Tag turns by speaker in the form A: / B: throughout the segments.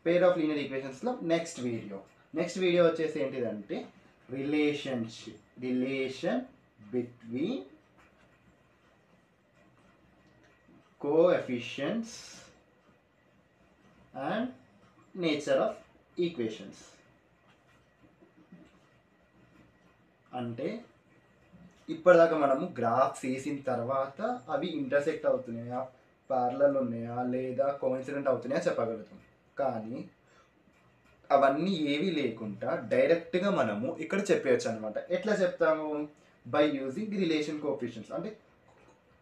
A: Pair of linear ఈక్వేషన్స్లో next video వచ్చేసి ఏంటిదంటే relation between coefficients and nature of equations. అంటే ఇప్పటిదాకా మనము గ్రాఫ్స్ వేసిన తర్వాత అవి ఇంటర్సెక్ట్ అవుతున్నాయా, ప్యారలల్ ఉన్నాయా, లేదా కోఇన్సిడెంట్ అవుతున్నాయా చెప్పగలుగుతాం. కానీ అవన్నీ ఏవి లేకుండా డైరెక్ట్గా మనము ఇక్కడ చెప్పేయచ్చు అనమాట. ఎట్లా చెప్తాము? By using relation coefficients. అంటే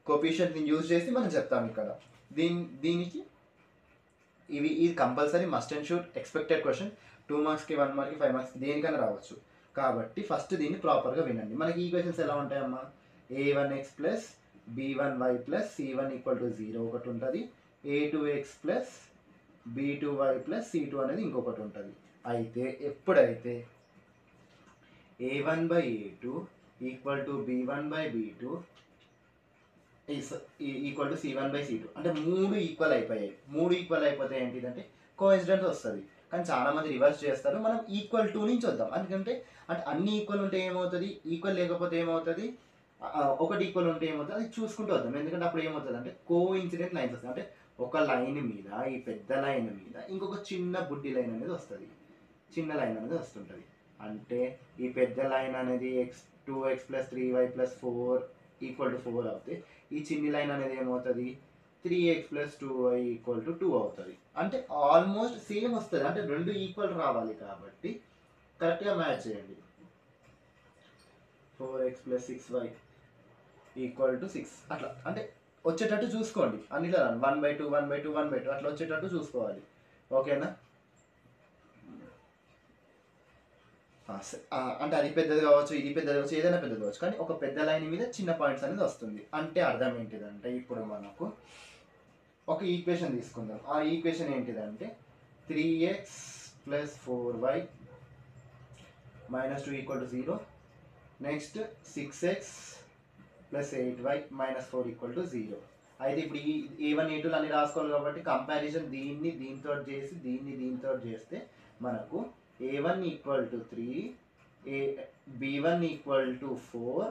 A: కోఎఫిషియెంట్ని యూజ్ చేసి మనం చెప్తాము ఇక్కడ. దీనికి ఇది compulsory must and sure expected question. 2 మార్క్స్కి 1 మార్క్కి 5 మార్క్స్కి దేనికైనా రావచ్చు. కాబట్టి ఫస్ట్ దీన్ని ప్రాపర్గా వినండి. మనకి ఈక్వేషన్స్ ఎలా ఉంటాయమ్మా? a1x plus b1y plus c1 equal to 0 ఒకటి ఉంటుంది, a2x plus b2y plus c2 అనేది ఇంకొకటి ఉంటుంది. అయితే ఎప్పుడైతే a1/a2 equal to b1/b2 equal to c1/c2 అంటే 3 ఈక్వల్ అయిపోయాయి. 3 ఈక్వల్ అయిపోతే ఏంటిదంటే కోఇన్సిడెంట్ వస్తుంది. కానీ చాలా మంది రివర్స్ చేస్తారు. మనం ఈక్వల్ టు నుంచి వద్దాం. అంటే అన్ని ఈక్వల్ ఉంటే ఏమవుతుంది, ఈక్వల్ లేకపోతే ఏమవుతుంది, ఒకటి ఈక్వల్ ఉంటే ఏమవుతుంది అది చూసుకుంటూ వద్దాం. ఎందుకంటే అప్పుడు ఏమవుతుంది అంటే కోఇన్సిడెంట్ లైన్స్ వస్తాయి. అంటే ఒక లైన్ మీద, ఈ పెద్ద లైన్ మీద ఇంకొక చిన్న బుడ్డి లైన్ అనేది వస్తుంది, చిన్న లైన్ అనేది వస్తుంటుంది. అంటే ఈ పెద్ద లైన్ అనేది 2x plus 3y plus 4 equal to 4 అవుతుంది. ఈ చిన్ని లైన్ అనేది ఏమవుతుంది, 3x plus 2y equal to 2 అవుతుంది. అంటే ఆల్మోస్ట్ సేమ్ వస్తుంది. అంటే రెండు ఈక్వల్ రావాలి కాబట్టి కరెక్ట్గా మ్యాచ్ చేయండి. 4x plus 6y equal to 6 అట్లా అంటే వచ్చేటట్టు చూసుకోండి. అన్నిట్లో 1/2 1/2 1/2 అట్లా వచ్చేటట్టు చూసుకోవాలి. ఓకేనా? అంటే అది పెద్దది కావచ్చు, ఇది పెద్దది కావచ్చు, ఏదైనా పెద్దది కావచ్చు. కానీ ఒక పెద్ద లైన్ మీద చిన్న పాయింట్స్ అనేది వస్తుంది. అంటే అర్థం ఏంటిదంటే ఇప్పుడు మనకు ఒక ఈక్వేషన్ తీసుకుందాం. ఆ ఈక్వేషన్ ఏంటిదంటే 3x plus 4y minus 2 equal to 0. Next 6x plus 8y minus 4 equal to 0. అయితే ఇప్పుడు ఈ a1 a2 అన్ని రాసుకోవాలి కాబట్టి కంపారిజన్ దీన్ని దీంతో చేసి దీన్ని దీంతో చేస్తే మనకు a1 equal to 3, b1 equal to 4,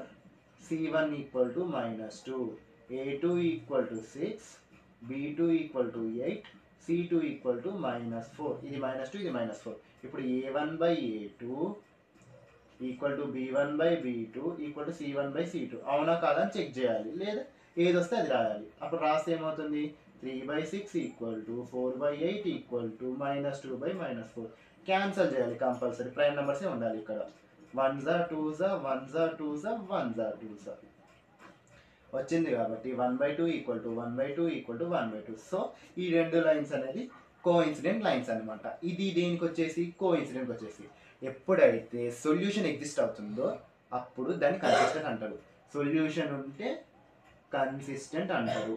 A: c1 equal to minus 2, a2 equal to 6, b2 equal to 8, c2 equal to minus 4. ఇది మైనస్ 2, ఇది మైనస్ 4. ఇప్పుడు a1/a2 equal to b1/b2 equal to c1/c2 అవునా కాదా అని చెక్ చేయాలి. లేదా ఏది వస్తే అది రాయాలి. అప్పుడు రాస్తే ఏమవుతుంది, 3/6 equal to 4/8 equal to minus 2/-4. Cancel చేయాలి కంపల్సరీ. ప్రైమ్ నెంబర్సే ఉండాలి ఇక్కడ. 1s 2s 1s 2s 1s 2s వచ్చింది కాబట్టి 1/2 equal to 1/2 equal to 1/2. So ఈ రెండు లైన్స్ అనేది కోఇన్సిడెంట్ లైన్స్ అనమాట. ఇది దేనికి వచ్చేసి కోఇన్సిడెంట్ వచ్చేసి ఎప్పుడైతే సొల్యూషన్ ఎగ్జిస్ట్ అవుతుందో అప్పుడు దాన్ని కన్సిస్టెంట్ అంటారు. సొల్యూషన్ ఉంటే కన్సిస్టెంట్ అంటారు.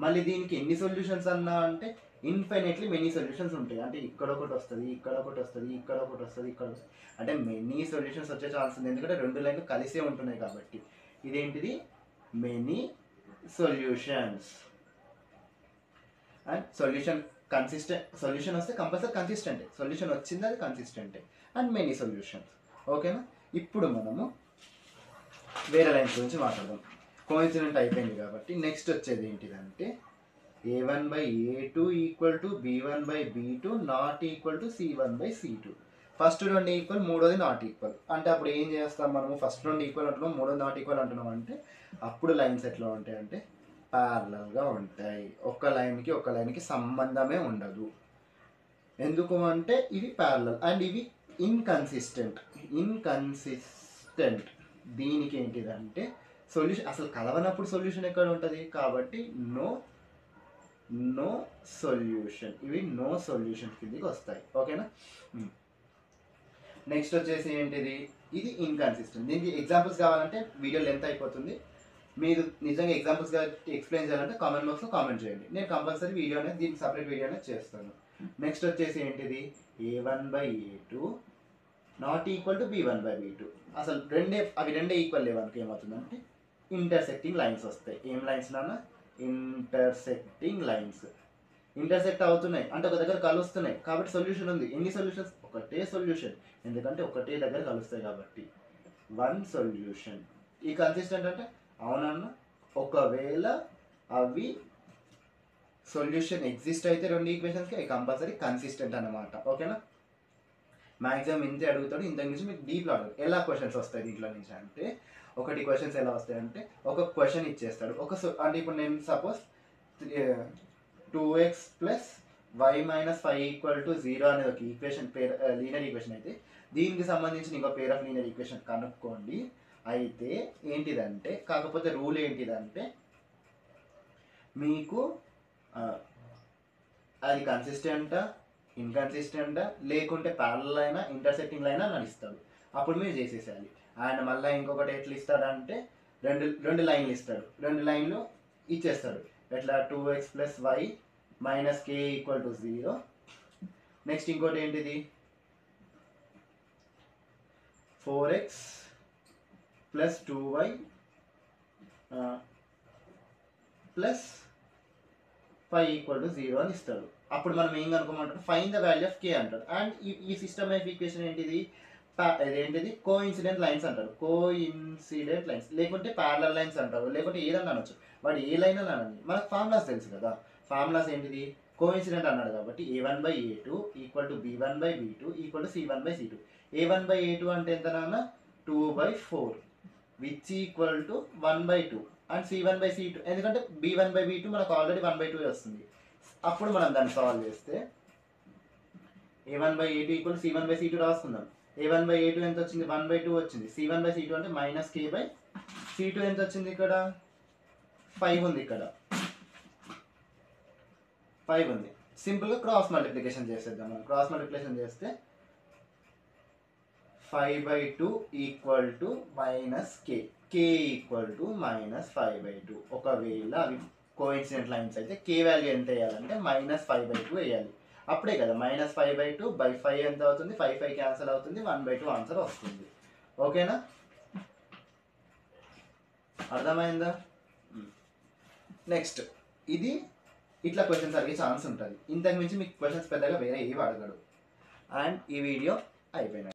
A: మళ్ళీ దీనికి ఎన్ని సొల్యూషన్స్ అన్నా అంటే ఇన్ఫైనైట్లీ మెనీ సొల్యూషన్స్ ఉంటాయి. అంటే ఇక్కడ ఒకటి వస్తుంది, ఇక్కడ ఒకటి వస్తుంది, ఇక్కడ ఒకటి వస్తుంది, ఇక్కడ అంటే మెనీ సొల్యూషన్స్ వచ్చే ఛాన్స్ ఉంది. ఎందుకంటే రెండు లైన్లు కలిసే ఉంటున్నాయి కాబట్టి. ఇదేంటిది మెనీ సొల్యూషన్స్. అండ్ సొల్యూషన్ వస్తే కంపల్సరీ కన్సిస్టెంటే. సొల్యూషన్ వచ్చింది అది కన్సిస్టెంటే. And many solutions. ఓకేనా? ఇప్పుడు మనము వేరే లైన్స్ గురించి మాట్లాడదాం. కోఇన్సిడెంట్ అయిపోయింది కాబట్టి నెక్స్ట్ వచ్చేది ఏంటిదంటే a1/a2 equal to b1/b2 not equal to c1/c2. First రెండు ఈక్వల్, మూడోది నాట్ ఈక్వల్. అంటే అప్పుడు ఏం చేస్తాం మనము? ఫస్ట్ రెండు ఈక్వల్ అంటున్నాం, మూడోది నాట్ ఈక్వల్ అంటున్నాం. అంటే అప్పుడు లైన్స్ ఎట్లా ఉంటాయి అంటే ప్యారలల్గా ఉంటాయి. ఒక లైన్కి సంబంధమే ఉండదు. ఎందుకు అంటే ఇవి ప్యారలల్ అండ్ ఇవి ఇన్కన్సిస్టెంట్. దీనికి ఏంటిదంటే సొల్యూషన్ అసలు కలవనప్పుడు సొల్యూషన్ ఎక్కడ ఉంటుంది కాబట్టి నో సొల్యూషన్. ఇవి నో సొల్యూషన్ కిందకి వస్తాయి. ఓకేనా? నెక్స్ట్ వచ్చేసి ఏంటిది, ఇది ఇన్కన్సిస్టెంట్. దీనికి ఎగ్జాంపుల్స్ కావాలంటే వీడియో లెంత్ అయిపోతుంది. మీరు నిజంగా ఎగ్జాంపుల్స్గా ఎక్స్ప్లెయిన్ చేయాలంటే కామెంట్ బాక్స్లో కామెంట్ చేయండి. నేను కంపల్సరీ వీడియో అనేది దీనికి సపరేట్ వీడియో అనేది చేస్తాను. నెక్స్ట్ వచ్చేసి ఏంటిది, a1/a2 not equal to b1/b2. అసలు అవి రెండే ఈక్వల్ లేవనుకో ఏమవుతుందంటే ఇంటర్సెక్టింగ్ లైన్స్ వస్తాయి. ఏం లైన్స్ నాన్న? Intersecting lines. ఇంటర్సెక్ట్ అవుతున్నాయి అంటే ఒక దగ్గర కలుస్తున్నాయి కాబట్టి సొల్యూషన్ ఉంది. ఎన్ని సొల్యూషన్స్? ఒకటే సొల్యూషన్, ఎందుకంటే ఒకటే దగ్గర కలుస్తాయి కాబట్టి వన్ సొల్యూషన్. ఈ కన్సిస్టెంట్ అంటే అవునన్న ఒకవేళ అవి సొల్యూషన్ ఎగ్జిస్ట్ అయితే రెండు ఈక్వేషన్స్కి అవి కంపల్సరీ కన్సిస్టెంట్ అన్నమాట. ఓకేనా? మ్యాక్సిమం ఇంతే అడుగుతాడు, ఇంతకు నుంచి మీకు డీప్లో అడుగుతాడు. ఎలా క్వశ్చన్స్ వస్తాయి దీంట్లో నుంచి అంటే, ఒకటి క్వశ్చన్స్ ఎలా వస్తాయి అంటే ఒక క్వశ్చన్ ఇచ్చేస్తాడు అంటే ఇప్పుడు నేను suppose 2x plus y minus 5 equal to 0 అనేది ఒక ఈక్వేషన్ లీనియర్ ఈక్వేషన్ అయితే దీనికి సంబంధించిన ఇంకో పేర్ ఆఫ్ లీనియర్ ఈక్వేషన్ కనుక్కోండి. అయితే ఏంటిదంటే కాకపోతే రూల్ ఏంటిదంటే మీకు అది కన్సిస్టెంటా ఇన్కన్సిస్టెంటా లేకుంటే ప్యారలల్ అయినా ఇంటర్సెక్టింగ్ అయినా నడుస్తాడు, అప్పుడు మీరు చేసేసేయాలి. అండ్ మళ్ళీ ఇంకొకటి ఎట్లా ఇస్తాడంటే రెండు లైన్లు ఇస్తాడు, రెండు లైన్లు ఇచ్చేస్తాడు. ఎట్లా 2x plus y minus k equal to 0. Next ఇంకోటి ఏంటిది 4x plus 2y plus 5 equal to 0 అని ఇస్తాడు. అప్పుడు మనం ఏం కనుక్కోమంటారు? ఫైన్ ద వాల్యూ ఆఫ్ కే అంటాడు. అండ్ ఈ సిస్టమ్ ఆఫ్ ఈక్వేషన్ ఏంటిది? ఇదేంటిది? కోఇన్సిడెంట్ లైన్స్ అంటారు, కోఇన్సిడెంట్ లైన్స్ లేకుంటే ప్యారలల్ లైన్స్ అంటారు, లేకుంటే ఏదన్నా అనొచ్చు. వాడు ఏ లైన్ అని అనని మనకు ఫార్ములాస్ తెలుసు కదా. ఫార్ములాస్ ఏంటిది? కోఇన్సిడెంట్ అన్నాడు కాబట్టి a1/a2 equal to b1/b2 equal to c1/c2. a1/a2 అంటే ఎంత నాన్న? 2/4 which equal to 1/2 and c1/c2 ఎందుకంటే b1/b2 మనకు ఆల్రెడీ 1/2 వస్తుంది. అప్పుడు మనం దాన్ని సాల్వ్ చేస్తే a1/a2 ఈక్వల్ c1/c2 రాసుకుందాం. a1/a2 ఎంత వచ్చింది? 1/2 వచ్చింది. c1/c2 అంటే మైనస్ k/c2 ఎంత వచ్చింది? ఇక్కడ 5 ఉంది, ఇక్కడ 5 ఉంది. సింపుల్గా క్రాస్ మల్టిప్లికేషన్ చేసేద్దాం. మనం క్రాస్ మల్టిప్లికేషన్ చేస్తే 5/2 equal to minus k equal to minus 5/2. ఒకవేళ అవి కోఇన్సిడెంట్ లైన్స్ అయితే k వాల్యూ ఎంత వేయాలంటే మైనస్ 5/2 వేయాలి. అప్పుడే కదా మైనస్ 5/2 బై 5 ఎంత అవుతుంది? 5 క్యాన్సల్ అవుతుంది, 1/2 ఆన్సర్ వస్తుంది. ఓకేనా? అర్థమైందా? నెక్స్ట్ ఇది ఇట్లా క్వశ్చన్స్ అడిగే ఛాన్స్ ఉంటుంది. ఇంతకు మించి మీకు క్వశ్చన్స్ పెద్దగా వేరే ఏవి అడగడు. అండ్ ఈ వీడియో అయిపోయినాయి.